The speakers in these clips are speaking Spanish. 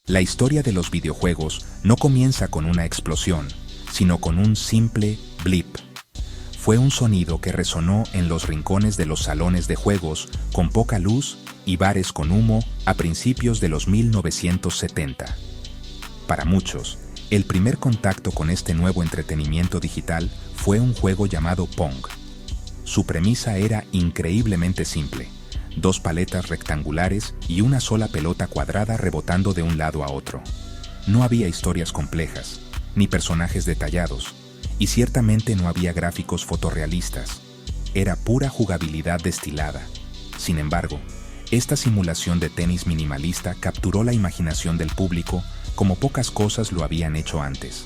La historia de los videojuegos no comienza con una explosión, sino con un simple blip. Fue un sonido que resonó en los rincones de los salones de juegos con poca luz y bares con humo a principios de los 1970. Para muchos, el primer contacto con este nuevo entretenimiento digital fue un juego llamado Pong. Su premisa era increíblemente simple: 2 paletas rectangulares y una sola pelota cuadrada rebotando de un lado a otro. No había historias complejas, ni personajes detallados, y ciertamente no había gráficos fotorrealistas. Era pura jugabilidad destilada. Sin embargo, esta simulación de tenis minimalista capturó la imaginación del público como pocas cosas lo habían hecho antes.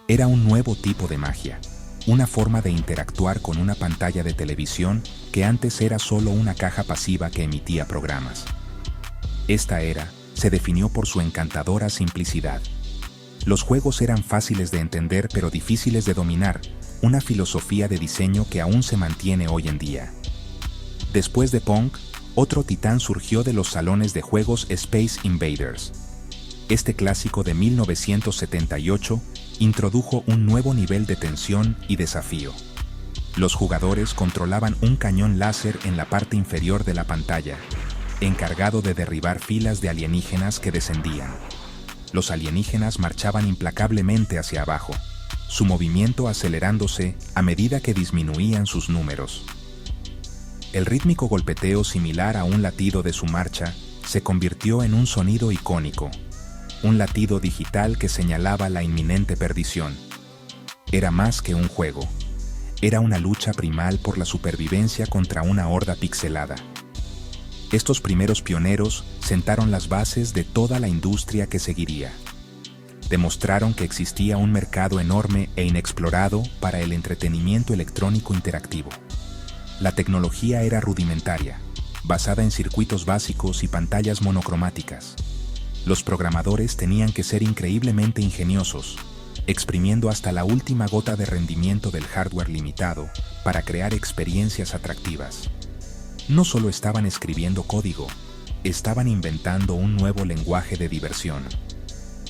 Era un nuevo tipo de magia, una forma de interactuar con una pantalla de televisión que antes era solo una caja pasiva que emitía programas. Esta era se definió por su encantadora simplicidad. Los juegos eran fáciles de entender pero difíciles de dominar, una filosofía de diseño que aún se mantiene hoy en día. Después de Pong, otro titán surgió de los salones de juegos: Space Invaders. Este clásico de 1978 introdujo un nuevo nivel de tensión y desafío. Los jugadores controlaban un cañón láser en la parte inferior de la pantalla, encargado de derribar filas de alienígenas que descendían. Los alienígenas marchaban implacablemente hacia abajo, su movimiento acelerándose a medida que disminuían sus números. El rítmico golpeteo, similar a un latido de su marcha, se convirtió en un sonido icónico, un latido digital que señalaba la inminente perdición. Era más que un juego. Era una lucha primal por la supervivencia contra una horda pixelada. Estos primeros pioneros sentaron las bases de toda la industria que seguiría. Demostraron que existía un mercado enorme e inexplorado para el entretenimiento electrónico interactivo. La tecnología era rudimentaria, basada en circuitos básicos y pantallas monocromáticas. Los programadores tenían que ser increíblemente ingeniosos, exprimiendo hasta la última gota de rendimiento del hardware limitado para crear experiencias atractivas. No solo estaban escribiendo código, estaban inventando un nuevo lenguaje de diversión.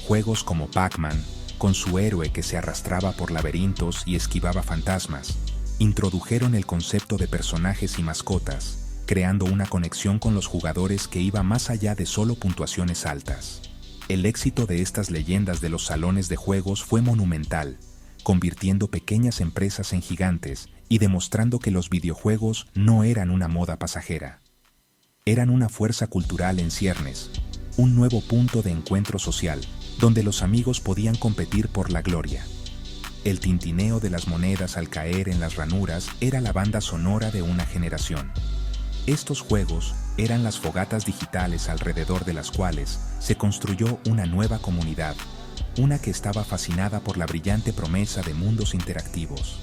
Juegos como Pac-Man, con su héroe que se arrastraba por laberintos y esquivaba fantasmas, introdujeron el concepto de personajes y mascotas, creando una conexión con los jugadores que iba más allá de solo puntuaciones altas. El éxito de estas leyendas de los salones de juegos fue monumental, convirtiendo pequeñas empresas en gigantes y demostrando que los videojuegos no eran una moda pasajera. Eran una fuerza cultural en ciernes, un nuevo punto de encuentro social, donde los amigos podían competir por la gloria. El tintineo de las monedas al caer en las ranuras era la banda sonora de una generación. Estos juegos eran las fogatas digitales alrededor de las cuales se construyó una nueva comunidad, una que estaba fascinada por la brillante promesa de mundos interactivos.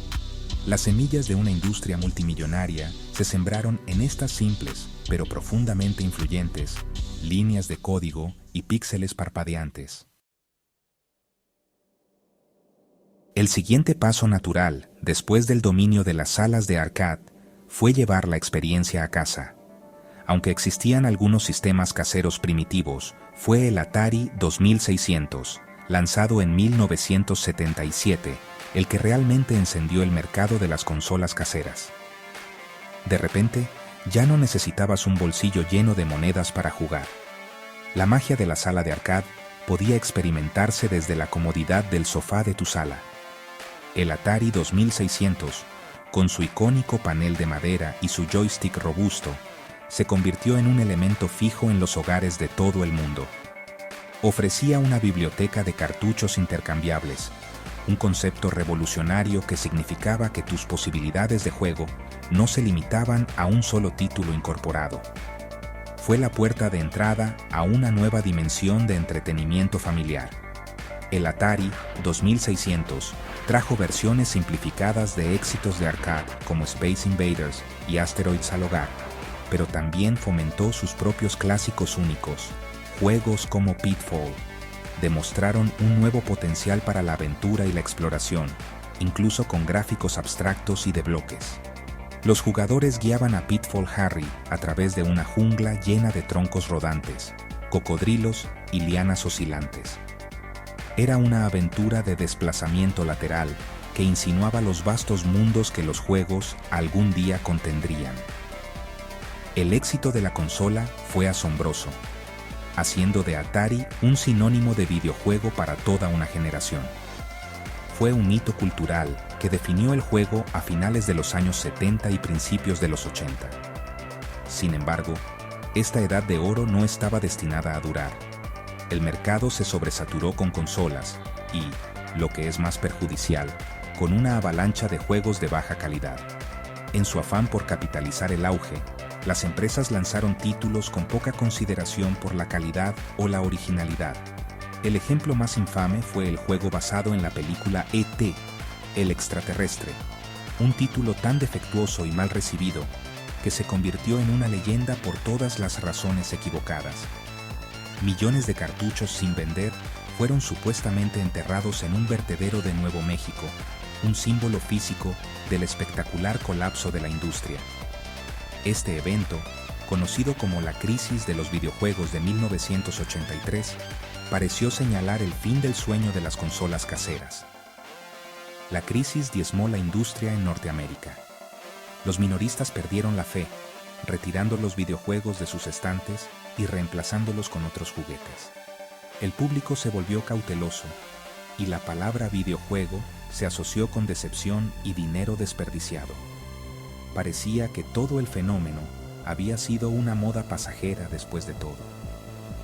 Las semillas de una industria multimillonaria se sembraron en estas simples, pero profundamente influyentes, líneas de código y píxeles parpadeantes. El siguiente paso natural, después del dominio de las salas de arcade, fue llevar la experiencia a casa. Aunque existían algunos sistemas caseros primitivos, fue el Atari 2600, lanzado en 1977, el que realmente encendió el mercado de las consolas caseras. De repente, ya no necesitabas un bolsillo lleno de monedas para jugar. La magia de la sala de arcade podía experimentarse desde la comodidad del sofá de tu sala. El Atari 2600, con su icónico panel de madera y su joystick robusto, se convirtió en un elemento fijo en los hogares de todo el mundo. Ofrecía una biblioteca de cartuchos intercambiables, un concepto revolucionario que significaba que tus posibilidades de juego no se limitaban a un solo título incorporado. Fue la puerta de entrada a una nueva dimensión de entretenimiento familiar. El Atari 2600 trajo versiones simplificadas de éxitos de arcade como Space Invaders y Asteroids al hogar, pero también fomentó sus propios clásicos únicos. Juegos como Pitfall demostraron un nuevo potencial para la aventura y la exploración, incluso con gráficos abstractos y de bloques. Los jugadores guiaban a Pitfall Harry a través de una jungla llena de troncos rodantes, cocodrilos y lianas oscilantes. Era una aventura de desplazamiento lateral que insinuaba los vastos mundos que los juegos algún día contendrían. El éxito de la consola fue asombroso, haciendo de Atari un sinónimo de videojuego para toda una generación. Fue un hito cultural que definió el juego a finales de los años 70 y principios de los 80. Sin embargo, esta edad de oro no estaba destinada a durar. El mercado se sobresaturó con consolas y, lo que es más perjudicial, con una avalancha de juegos de baja calidad. En su afán por capitalizar el auge, las empresas lanzaron títulos con poca consideración por la calidad o la originalidad. El ejemplo más infame fue el juego basado en la película E.T., el extraterrestre, un título tan defectuoso y mal recibido que se convirtió en una leyenda por todas las razones equivocadas. Millones de cartuchos sin vender fueron supuestamente enterrados en un vertedero de Nuevo México, un símbolo físico del espectacular colapso de la industria. Este evento, conocido como la crisis de los videojuegos de 1983, pareció señalar el fin del sueño de las consolas caseras. La crisis diezmó la industria en Norteamérica. Los minoristas perdieron la fe, retirando los videojuegos de sus estantes y reemplazándolos con otros juguetes. El público se volvió cauteloso, y la palabra videojuego se asoció con decepción y dinero desperdiciado. Parecía que todo el fenómeno había sido una moda pasajera después de todo.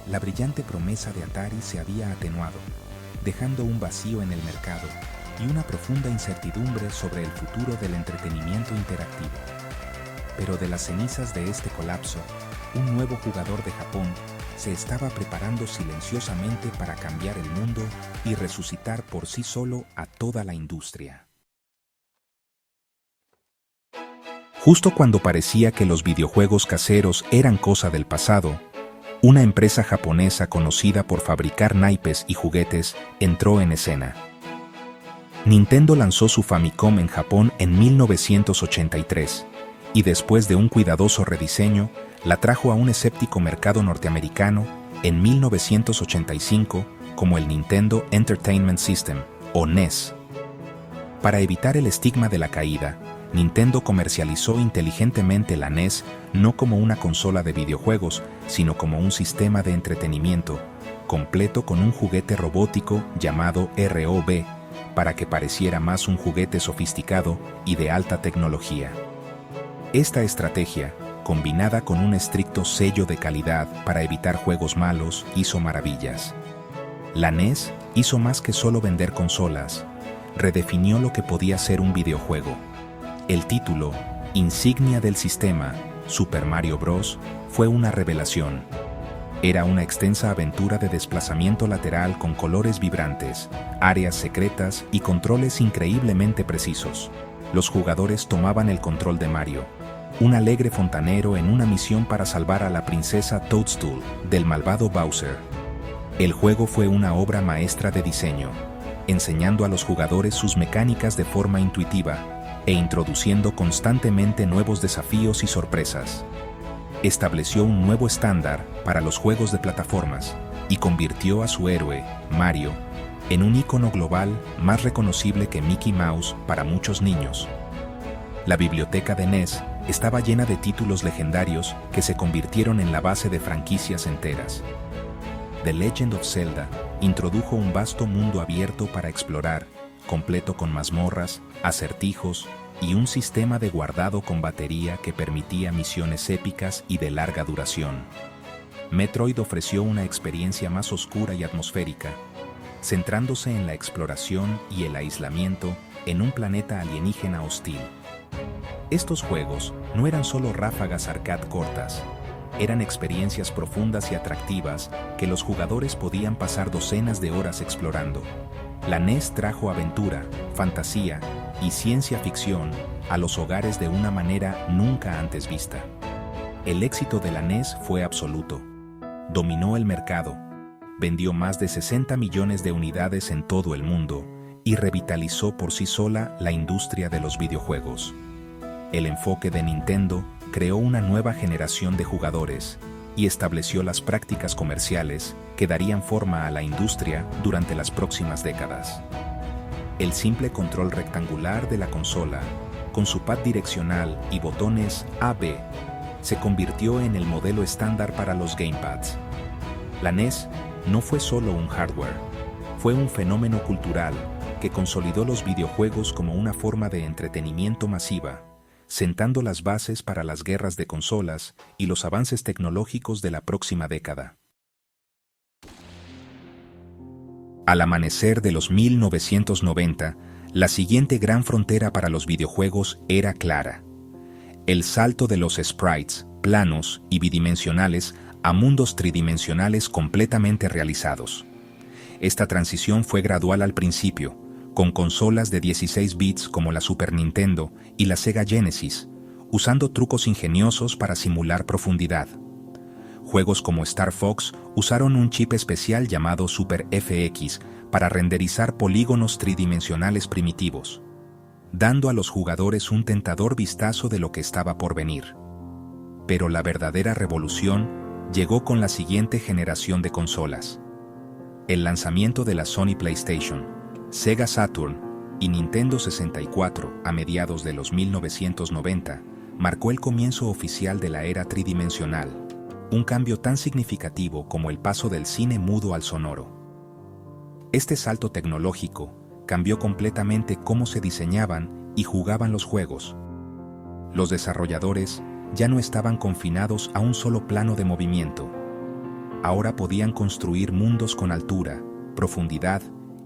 La brillante promesa de Atari se había atenuado, dejando un vacío en el mercado y una profunda incertidumbre sobre el futuro del entretenimiento interactivo. Pero de las cenizas de este colapso, un nuevo jugador de Japón se estaba preparando silenciosamente para cambiar el mundo y resucitar por sí solo a toda la industria. Justo cuando parecía que los videojuegos caseros eran cosa del pasado, una empresa japonesa conocida por fabricar naipes y juguetes entró en escena. Nintendo lanzó su Famicom en Japón en 1983 y después de un cuidadoso rediseño, la trajo a un escéptico mercado norteamericano en 1985 como el Nintendo Entertainment System, o NES. Para evitar el estigma de la caída, Nintendo comercializó inteligentemente la NES no como una consola de videojuegos, sino como un sistema de entretenimiento, completo con un juguete robótico llamado ROV, para que pareciera más un juguete sofisticado y de alta tecnología. Esta estrategia, combinada con un estricto sello de calidad para evitar juegos malos, hizo maravillas. La NES hizo más que solo vender consolas, redefinió lo que podía ser un videojuego. El título, insignia del sistema, Super Mario Bros., fue una revelación. Era una extensa aventura de desplazamiento lateral con colores vibrantes, áreas secretas y controles increíblemente precisos. Los jugadores tomaban el control de Mario, un alegre fontanero en una misión para salvar a la princesa Toadstool del malvado Bowser. El juego fue una obra maestra de diseño, enseñando a los jugadores sus mecánicas de forma intuitiva e introduciendo constantemente nuevos desafíos y sorpresas. Estableció un nuevo estándar para los juegos de plataformas y convirtió a su héroe, Mario, en un ícono global más reconocible que Mickey Mouse para muchos niños. La biblioteca de NES estaba llena de títulos legendarios que se convirtieron en la base de franquicias enteras. The Legend of Zelda introdujo un vasto mundo abierto para explorar, completo con mazmorras, acertijos y un sistema de guardado con batería que permitía misiones épicas y de larga duración. Metroid ofreció una experiencia más oscura y atmosférica, centrándose en la exploración y el aislamiento en un planeta alienígena hostil. Estos juegos no eran solo ráfagas arcade cortas, eran experiencias profundas y atractivas que los jugadores podían pasar docenas de horas explorando. La NES trajo aventura, fantasía y ciencia ficción a los hogares de una manera nunca antes vista. El éxito de la NES fue absoluto. Dominó el mercado, vendió más de 60 millones de unidades en todo el mundo y revitalizó por sí sola la industria de los videojuegos. El enfoque de Nintendo creó una nueva generación de jugadores, y estableció las prácticas comerciales que darían forma a la industria durante las próximas décadas. El simple control rectangular de la consola, con su pad direccional y botones A-B, se convirtió en el modelo estándar para los gamepads. La NES no fue solo un hardware, fue un fenómeno cultural que consolidó los videojuegos como una forma de entretenimiento masiva, sentando las bases para las guerras de consolas y los avances tecnológicos de la próxima década. Al amanecer de los 1990, la siguiente gran frontera para los videojuegos era clara: el salto de los sprites, planos y bidimensionales a mundos tridimensionales completamente realizados. Esta transición fue gradual al principio, con consolas de 16 bits como la Super Nintendo y la Sega Genesis, usando trucos ingeniosos para simular profundidad. Juegos como Star Fox usaron un chip especial llamado Super FX para renderizar polígonos tridimensionales primitivos, dando a los jugadores un tentador vistazo de lo que estaba por venir. Pero la verdadera revolución llegó con la siguiente generación de consolas. El lanzamiento de la Sony PlayStation, Sega Saturn y Nintendo 64 a mediados de los 1990 marcó el comienzo oficial de la era tridimensional, un cambio tan significativo como el paso del cine mudo al sonoro. Este salto tecnológico cambió completamente cómo se diseñaban y jugaban los juegos. Los desarrolladores ya no estaban confinados a un solo plano de movimiento. Ahora podían construir mundos con altura, profundidad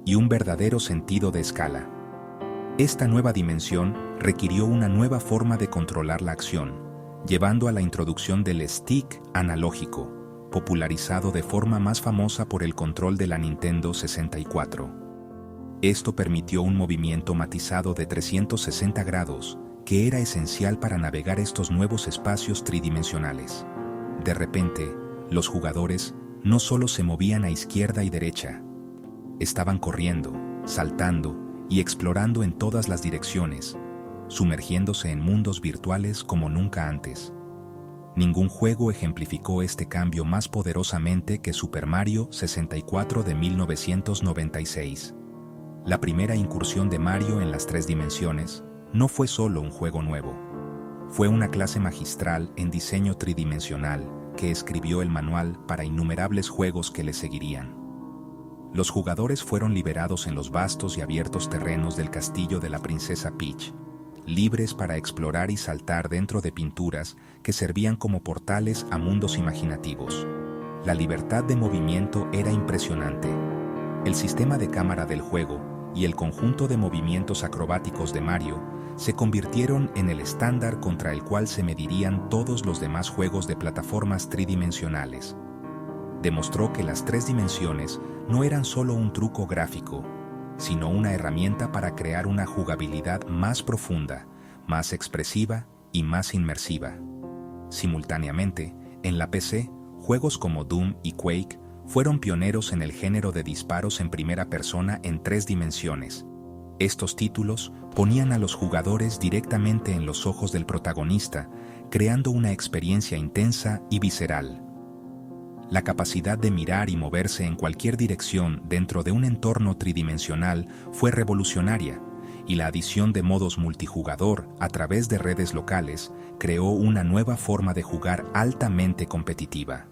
y un verdadero sentido de escala. Esta nueva dimensión requirió una nueva forma de controlar la acción, llevando a la introducción del stick analógico, popularizado de forma más famosa por el control de la Nintendo 64. Esto permitió un movimiento matizado de 360 grados, que era esencial para navegar estos nuevos espacios tridimensionales. De repente, los jugadores no solo se movían a izquierda y derecha, estaban corriendo, saltando y explorando en todas las direcciones, sumergiéndose en mundos virtuales como nunca antes. Ningún juego ejemplificó este cambio más poderosamente que Super Mario 64 de 1996. La primera incursión de Mario en las 3 dimensiones no fue solo un juego nuevo. Fue una clase magistral en diseño tridimensional que escribió el manual para innumerables juegos que le seguirían. Los jugadores fueron liberados en los vastos y abiertos terrenos del castillo de la princesa Peach, libres para explorar y saltar dentro de pinturas que servían como portales a mundos imaginativos. La libertad de movimiento era impresionante. El sistema de cámara del juego y el conjunto de movimientos acrobáticos de Mario se convirtieron en el estándar contra el cual se medirían todos los demás juegos de plataformas tridimensionales. Demostró que las 3 dimensiones no eran solo un truco gráfico, sino una herramienta para crear una jugabilidad más profunda, más expresiva y más inmersiva. Simultáneamente, en la PC, juegos como Doom y Quake fueron pioneros en el género de disparos en primera persona en 3 dimensiones. Estos títulos ponían a los jugadores directamente en los ojos del protagonista, creando una experiencia intensa y visceral. La capacidad de mirar y moverse en cualquier dirección dentro de un entorno tridimensional fue revolucionaria, y la adición de modos multijugador a través de redes locales creó una nueva forma de jugar altamente competitiva.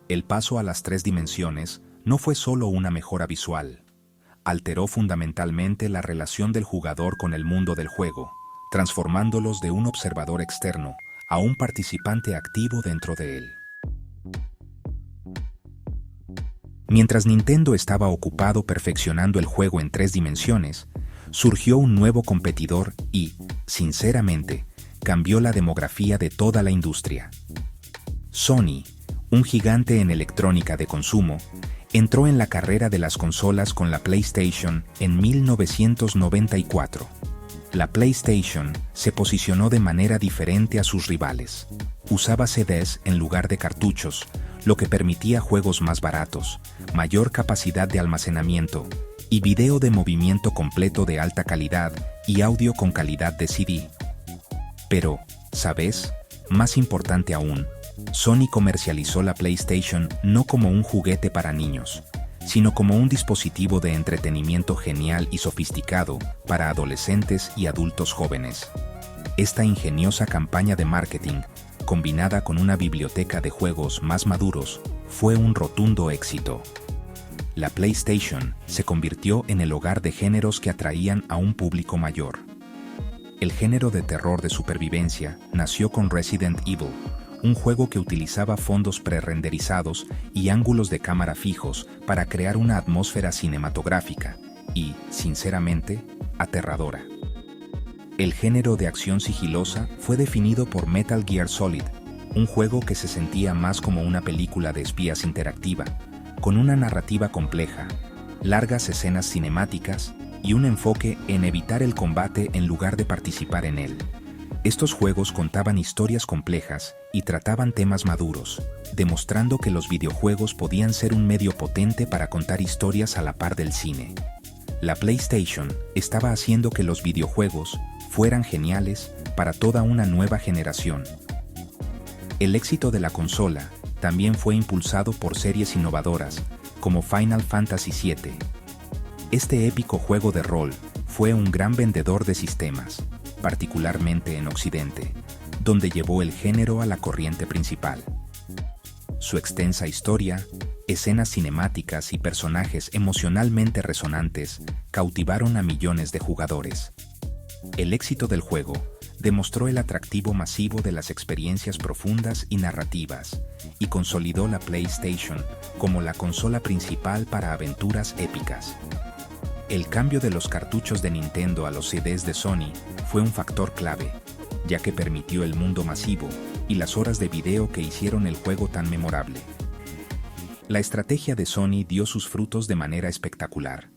El paso a las 3 dimensiones no fue solo una mejora visual. Alteró fundamentalmente la relación del jugador con el mundo del juego, transformándolos de un observador externo a un participante activo dentro de él. Mientras Nintendo estaba ocupado perfeccionando el juego en 3 dimensiones, surgió un nuevo competidor y, sinceramente, cambió la demografía de toda la industria. Sony, un gigante en electrónica de consumo, entró en la carrera de las consolas con la PlayStation en 1994. La PlayStation se posicionó de manera diferente a sus rivales. Usaba CDs en lugar de cartuchos, lo que permitía juegos más baratos, mayor capacidad de almacenamiento y video de movimiento completo de alta calidad y audio con calidad de CD. Pero, ¿sabes? Más importante aún, Sony comercializó la PlayStation no como un juguete para niños, sino como un dispositivo de entretenimiento genial y sofisticado para adolescentes y adultos jóvenes. Esta ingeniosa campaña de marketing, combinada con una biblioteca de juegos más maduros, fue un rotundo éxito. La PlayStation se convirtió en el hogar de géneros que atraían a un público mayor. El género de terror de supervivencia nació con Resident Evil, un juego que utilizaba fondos prerenderizados y ángulos de cámara fijos para crear una atmósfera cinematográfica y, sinceramente, aterradora. El género de acción sigilosa fue definido por Metal Gear Solid, un juego que se sentía más como una película de espías interactiva, con una narrativa compleja, largas escenas cinemáticas y un enfoque en evitar el combate en lugar de participar en él. Estos juegos contaban historias complejas y trataban temas maduros, demostrando que los videojuegos podían ser un medio potente para contar historias a la par del cine. La PlayStation estaba haciendo que los videojuegos fueran geniales para toda una nueva generación. El éxito de la consola también fue impulsado por series innovadoras como Final Fantasy VII. Este épico juego de rol fue un gran vendedor de sistemas, particularmente en Occidente, donde llevó el género a la corriente principal. Su extensa historia, escenas cinemáticas y personajes emocionalmente resonantes cautivaron a millones de jugadores. El éxito del juego demostró el atractivo masivo de las experiencias profundas y narrativas, y consolidó la PlayStation como la consola principal para aventuras épicas. El cambio de los cartuchos de Nintendo a los CDs de Sony fue un factor clave, ya que permitió el mundo masivo y las horas de video que hicieron el juego tan memorable. La estrategia de Sony dio sus frutos de manera espectacular.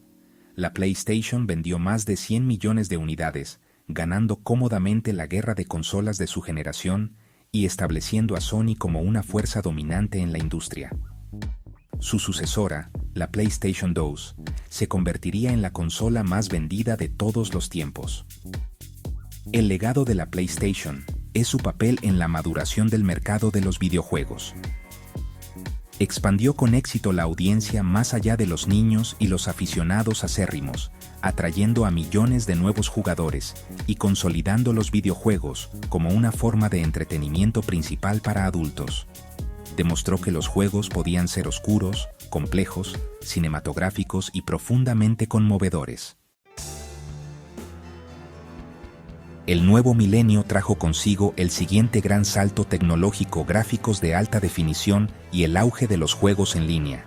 La PlayStation vendió más de 100 millones de unidades, ganando cómodamente la guerra de consolas de su generación y estableciendo a Sony como una fuerza dominante en la industria. Su sucesora, la PlayStation 2, se convertiría en la consola más vendida de todos los tiempos. El legado de la PlayStation es su papel en la maduración del mercado de los videojuegos. Expandió con éxito la audiencia más allá de los niños y los aficionados acérrimos, atrayendo a millones de nuevos jugadores y consolidando los videojuegos como una forma de entretenimiento principal para adultos. Demostró que los juegos podían ser oscuros, complejos, cinematográficos y profundamente conmovedores. El nuevo milenio trajo consigo el siguiente gran salto tecnológico: gráficos de alta definición y el auge de los juegos en línea.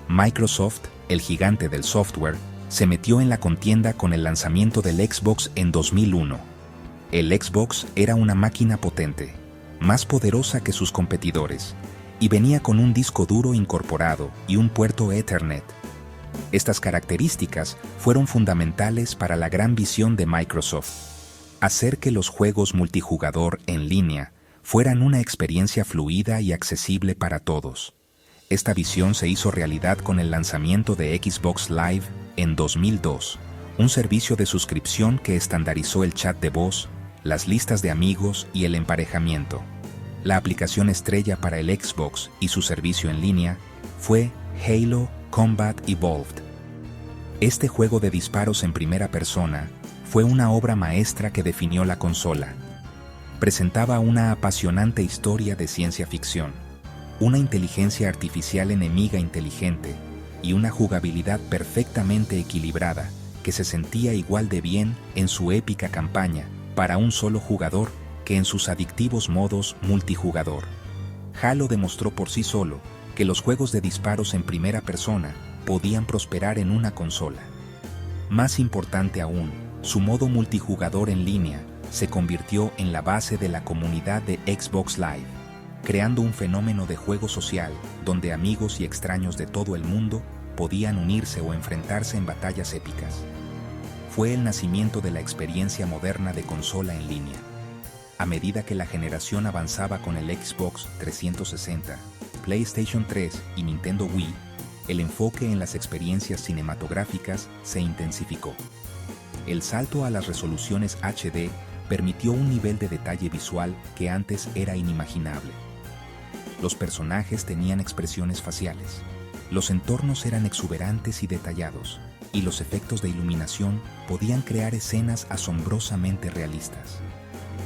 Microsoft, el gigante del software, se metió en la contienda con el lanzamiento del Xbox en 2001. El Xbox era una máquina potente, más poderosa que sus competidores, y venía con un disco duro incorporado y un puerto Ethernet. Estas características fueron fundamentales para la gran visión de Microsoft: hacer que los juegos multijugador en línea fueran una experiencia fluida y accesible para todos. Esta visión se hizo realidad con el lanzamiento de Xbox Live en 2002, un servicio de suscripción que estandarizó el chat de voz, las listas de amigos y el emparejamiento. La aplicación estrella para el Xbox y su servicio en línea fue Halo Combat Evolved. Este juego de disparos en primera persona fue una obra maestra que definió la consola. Presentaba una apasionante historia de ciencia ficción, una inteligencia artificial enemiga inteligente y una jugabilidad perfectamente equilibrada que se sentía igual de bien en su épica campaña para un solo jugador que en sus adictivos modos multijugador. Halo demostró por sí solo que los juegos de disparos en primera persona podían prosperar en una consola. Más importante aún, su modo multijugador en línea se convirtió en la base de la comunidad de Xbox Live, creando un fenómeno de juego social donde amigos y extraños de todo el mundo podían unirse o enfrentarse en batallas épicas. Fue el nacimiento de la experiencia moderna de consola en línea. A medida que la generación avanzaba con el Xbox 360, PlayStation 3 y Nintendo Wii, el enfoque en las experiencias cinematográficas se intensificó. El salto a las resoluciones HD permitió un nivel de detalle visual que antes era inimaginable. Los personajes tenían expresiones faciales. Los entornos eran exuberantes y detallados, y los efectos de iluminación podían crear escenas asombrosamente realistas.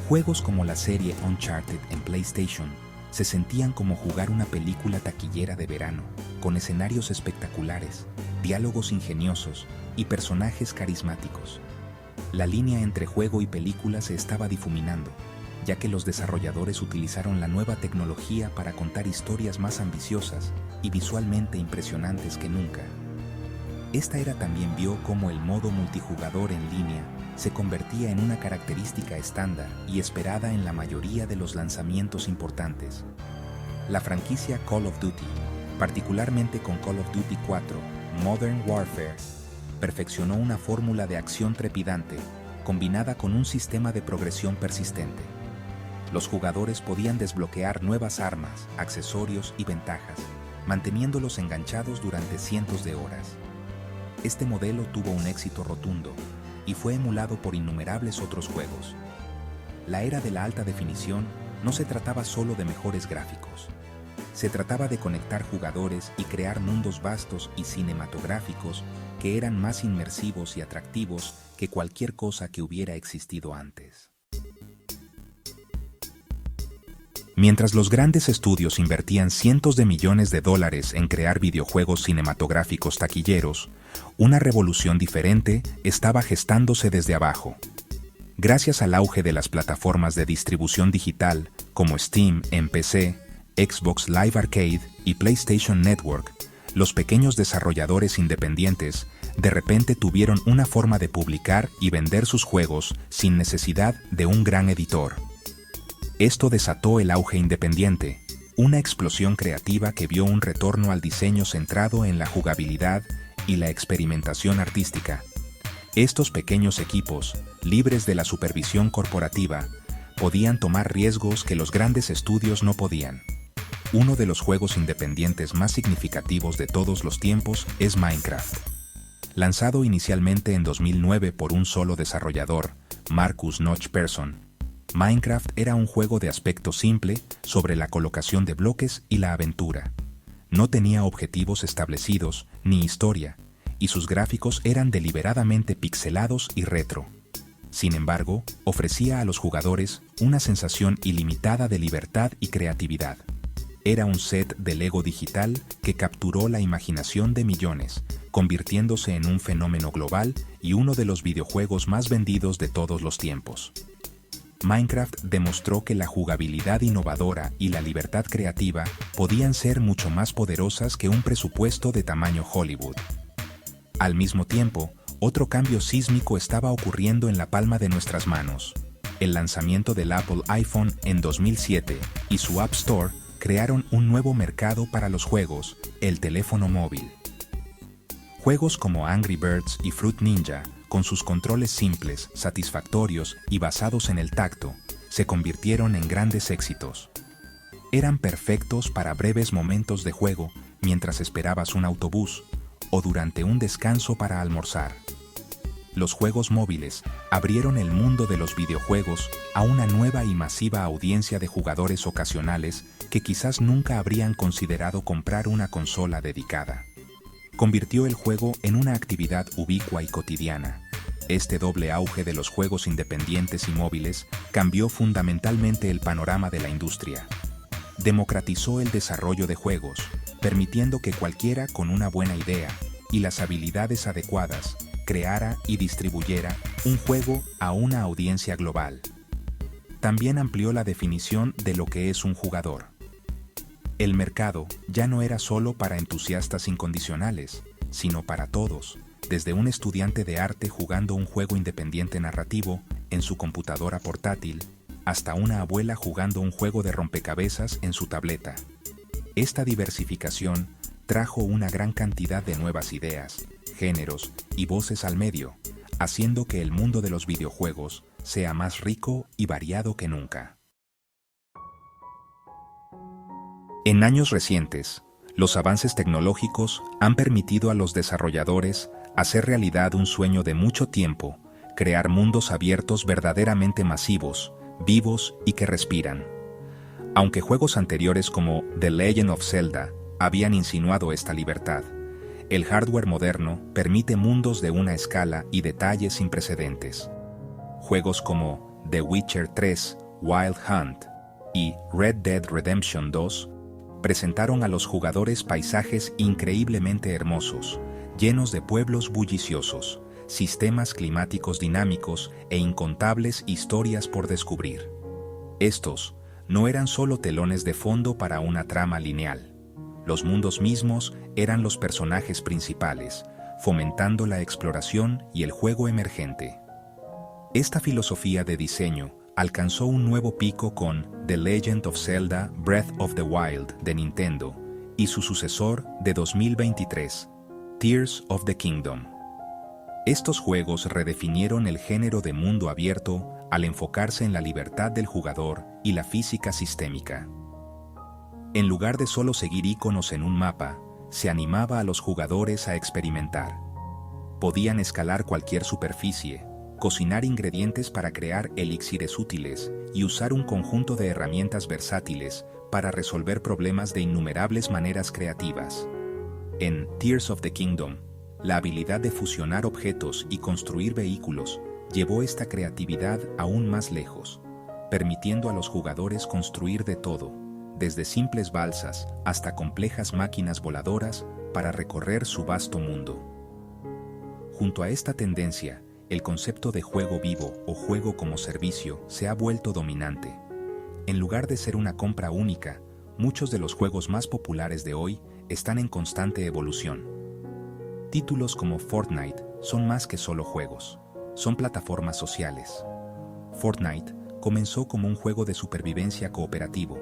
Juegos como la serie Uncharted en PlayStation se sentían como jugar una película taquillera de verano, con escenarios espectaculares, diálogos ingeniosos y personajes carismáticos. La línea entre juego y película se estaba difuminando, ya que los desarrolladores utilizaron la nueva tecnología para contar historias más ambiciosas y visualmente impresionantes que nunca. Esta era también vio cómo el modo multijugador en línea se convertía en una característica estándar y esperada en la mayoría de los lanzamientos importantes. La franquicia Call of Duty, particularmente con Call of Duty 4, Modern Warfare, perfeccionó una fórmula de acción trepidante, combinada con un sistema de progresión persistente. Los jugadores podían desbloquear nuevas armas, accesorios y ventajas, manteniéndolos enganchados durante cientos de horas. Este modelo tuvo un éxito rotundo y fue emulado por innumerables otros juegos. La era de la alta definición no se trataba solo de mejores gráficos. Se trataba de conectar jugadores y crear mundos vastos y cinematográficos que eran más inmersivos y atractivos que cualquier cosa que hubiera existido antes. Mientras los grandes estudios invertían cientos de millones de dólares en crear videojuegos cinematográficos taquilleros, una revolución diferente estaba gestándose desde abajo. Gracias al auge de las plataformas de distribución digital como Steam en PC, Xbox Live Arcade y PlayStation Network, los pequeños desarrolladores independientes de repente tuvieron una forma de publicar y vender sus juegos sin necesidad de un gran editor. Esto desató el auge independiente, una explosión creativa que vio un retorno al diseño centrado en la jugabilidad y la experimentación artística. Estos pequeños equipos, libres de la supervisión corporativa, podían tomar riesgos que los grandes estudios no podían. Uno de los juegos independientes más significativos de todos los tiempos es Minecraft. Lanzado inicialmente en 2009 por un solo desarrollador, Marcus Notch Persson, Minecraft era un juego de aspecto simple sobre la colocación de bloques y la aventura. No tenía objetivos establecidos ni historia, y sus gráficos eran deliberadamente pixelados y retro. Sin embargo, ofrecía a los jugadores una sensación ilimitada de libertad y creatividad. Era un set de Lego digital que capturó la imaginación de millones, convirtiéndose en un fenómeno global y uno de los videojuegos más vendidos de todos los tiempos. Minecraft demostró que la jugabilidad innovadora y la libertad creativa podían ser mucho más poderosas que un presupuesto de tamaño Hollywood. Al mismo tiempo, otro cambio sísmico estaba ocurriendo en la palma de nuestras manos. El lanzamiento del Apple iPhone en 2007 y su App Store crearon un nuevo mercado para los juegos, el teléfono móvil. Juegos como Angry Birds y Fruit Ninja, con sus controles simples, satisfactorios y basados en el tacto, se convirtieron en grandes éxitos. Eran perfectos para breves momentos de juego mientras esperabas un autobús o durante un descanso para almorzar. Los juegos móviles abrieron el mundo de los videojuegos a una nueva y masiva audiencia de jugadores ocasionales que quizás nunca habrían considerado comprar una consola dedicada. Convirtió el juego en una actividad ubicua y cotidiana. Este doble auge de los juegos independientes y móviles cambió fundamentalmente el panorama de la industria. Democratizó el desarrollo de juegos, permitiendo que cualquiera con una buena idea y las habilidades adecuadas creara y distribuyera un juego a una audiencia global. También amplió la definición de lo que es un jugador. El mercado ya no era solo para entusiastas incondicionales, sino para todos, desde un estudiante de arte jugando un juego independiente narrativo en su computadora portátil, hasta una abuela jugando un juego de rompecabezas en su tableta. Esta diversificación trajo una gran cantidad de nuevas ideas, géneros y voces al medio, haciendo que el mundo de los videojuegos sea más rico y variado que nunca. En años recientes, los avances tecnológicos han permitido a los desarrolladores hacer realidad un sueño de mucho tiempo, crear mundos abiertos verdaderamente masivos, vivos y que respiran. Aunque juegos anteriores como The Legend of Zelda habían insinuado esta libertad, el hardware moderno permite mundos de una escala y detalles sin precedentes. Juegos como The Witcher 3, Wild Hunt y Red Dead Redemption 2 presentaron a los jugadores paisajes increíblemente hermosos, llenos de pueblos bulliciosos, sistemas climáticos dinámicos e incontables historias por descubrir. Estos no eran solo telones de fondo para una trama lineal. Los mundos mismos eran los personajes principales, fomentando la exploración y el juego emergente. Esta filosofía de diseño alcanzó un nuevo pico con The Legend of Zelda Breath of the Wild de Nintendo y su sucesor de 2023, Tears of the Kingdom. Estos juegos redefinieron el género de mundo abierto al enfocarse en la libertad del jugador y la física sistémica. En lugar de solo seguir iconos en un mapa, se animaba a los jugadores a experimentar. Podían escalar cualquier superficie, cocinar ingredientes para crear elixires útiles y usar un conjunto de herramientas versátiles para resolver problemas de innumerables maneras creativas. En Tears of the Kingdom, la habilidad de fusionar objetos y construir vehículos llevó esta creatividad aún más lejos, permitiendo a los jugadores construir de todo, desde simples balsas hasta complejas máquinas voladoras para recorrer su vasto mundo. Junto a esta tendencia, el concepto de juego vivo o juego como servicio se ha vuelto dominante. En lugar de ser una compra única, muchos de los juegos más populares de hoy están en constante evolución. Títulos como Fortnite son más que solo juegos, son plataformas sociales. Fortnite comenzó como un juego de supervivencia cooperativo,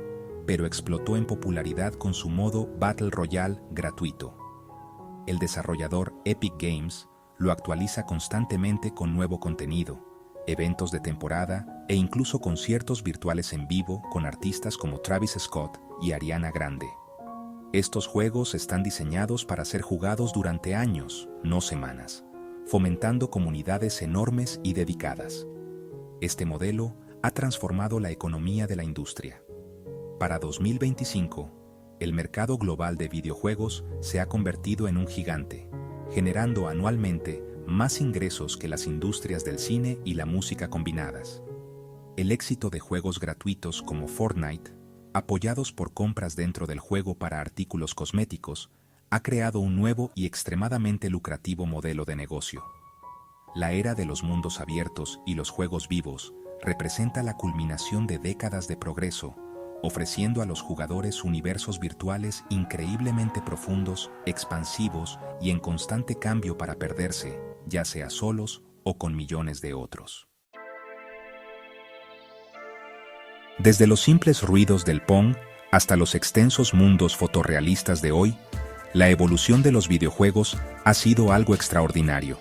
pero explotó en popularidad con su modo Battle Royale gratuito. El desarrollador Epic Games lo actualiza constantemente con nuevo contenido, eventos de temporada e incluso conciertos virtuales en vivo con artistas como Travis Scott y Ariana Grande. Estos juegos están diseñados para ser jugados durante años, no semanas, fomentando comunidades enormes y dedicadas. Este modelo ha transformado la economía de la industria. Para 2025, el mercado global de videojuegos se ha convertido en un gigante, generando anualmente más ingresos que las industrias del cine y la música combinadas. El éxito de juegos gratuitos como Fortnite, apoyados por compras dentro del juego para artículos cosméticos, ha creado un nuevo y extremadamente lucrativo modelo de negocio. La era de los mundos abiertos y los juegos vivos representa la culminación de décadas de progreso, ofreciendo a los jugadores universos virtuales increíblemente profundos, expansivos y en constante cambio para perderse, ya sea solos o con millones de otros. Desde los simples ruidos del Pong hasta los extensos mundos fotorrealistas de hoy, la evolución de los videojuegos ha sido algo extraordinario.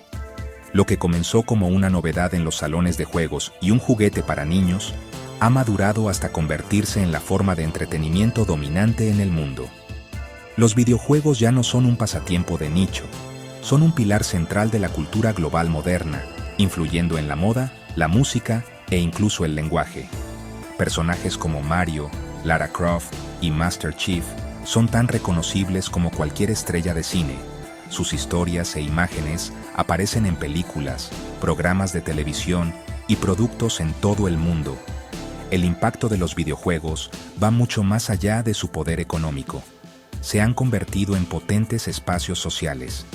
Lo que comenzó como una novedad en los salones de juegos y un juguete para niños, ha madurado hasta convertirse en la forma de entretenimiento dominante en el mundo. Los videojuegos ya no son un pasatiempo de nicho, son un pilar central de la cultura global moderna, influyendo en la moda, la música e incluso el lenguaje. Personajes como Mario, Lara Croft y Master Chief son tan reconocibles como cualquier estrella de cine. Sus historias e imágenes aparecen en películas, programas de televisión y productos en todo el mundo. El impacto de los videojuegos va mucho más allá de su poder económico. Se han convertido en potentes espacios sociales.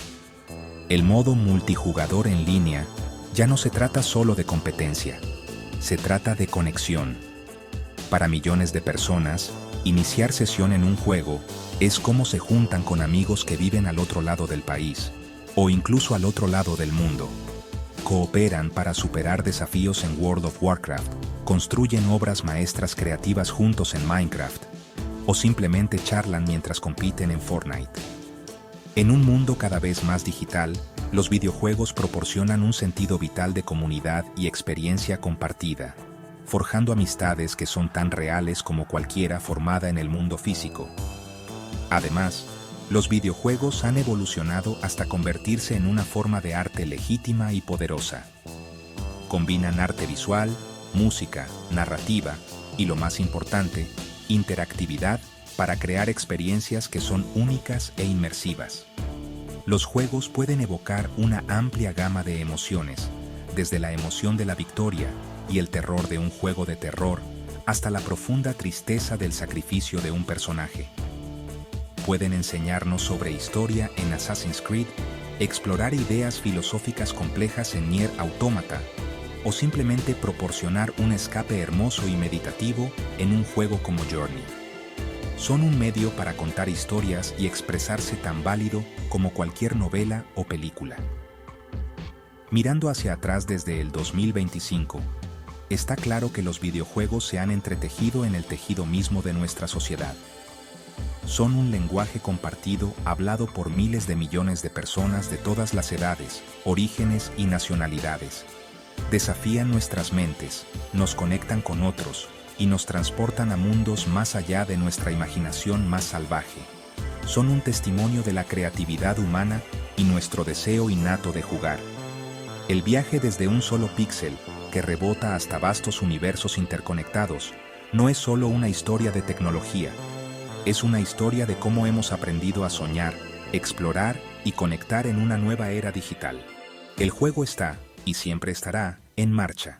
El modo multijugador en línea ya no se trata solo de competencia, se trata de conexión. Para millones de personas, iniciar sesión en un juego es como se juntan con amigos que viven al otro lado del país, o incluso al otro lado del mundo. Cooperan para superar desafíos en World of Warcraft, construyen obras maestras creativas juntos en Minecraft, o simplemente charlan mientras compiten en Fortnite. En un mundo cada vez más digital, los videojuegos proporcionan un sentido vital de comunidad y experiencia compartida, forjando amistades que son tan reales como cualquiera formada en el mundo físico. Además, los videojuegos han evolucionado hasta convertirse en una forma de arte legítima y poderosa. Combinan arte visual, música, narrativa y, lo más importante, interactividad para crear experiencias que son únicas e inmersivas. Los juegos pueden evocar una amplia gama de emociones, desde la emoción de la victoria y el terror de un juego de terror, hasta la profunda tristeza del sacrificio de un personaje. Pueden enseñarnos sobre historia en Assassin's Creed, explorar ideas filosóficas complejas en Nier Automata, o simplemente proporcionar un escape hermoso y meditativo en un juego como Journey. Son un medio para contar historias y expresarse tan válido como cualquier novela o película. Mirando hacia atrás desde el 2025, está claro que los videojuegos se han entretejido en el tejido mismo de nuestra sociedad. Son un lenguaje compartido hablado por miles de millones de personas de todas las edades, orígenes y nacionalidades. Desafían nuestras mentes, nos conectan con otros y nos transportan a mundos más allá de nuestra imaginación más salvaje. Son un testimonio de la creatividad humana y nuestro deseo innato de jugar. El viaje desde un solo píxel, que rebota hasta vastos universos interconectados, no es solo una historia de tecnología, es una historia de cómo hemos aprendido a soñar, explorar y conectar en una nueva era digital. El juego está, y siempre estará, en marcha.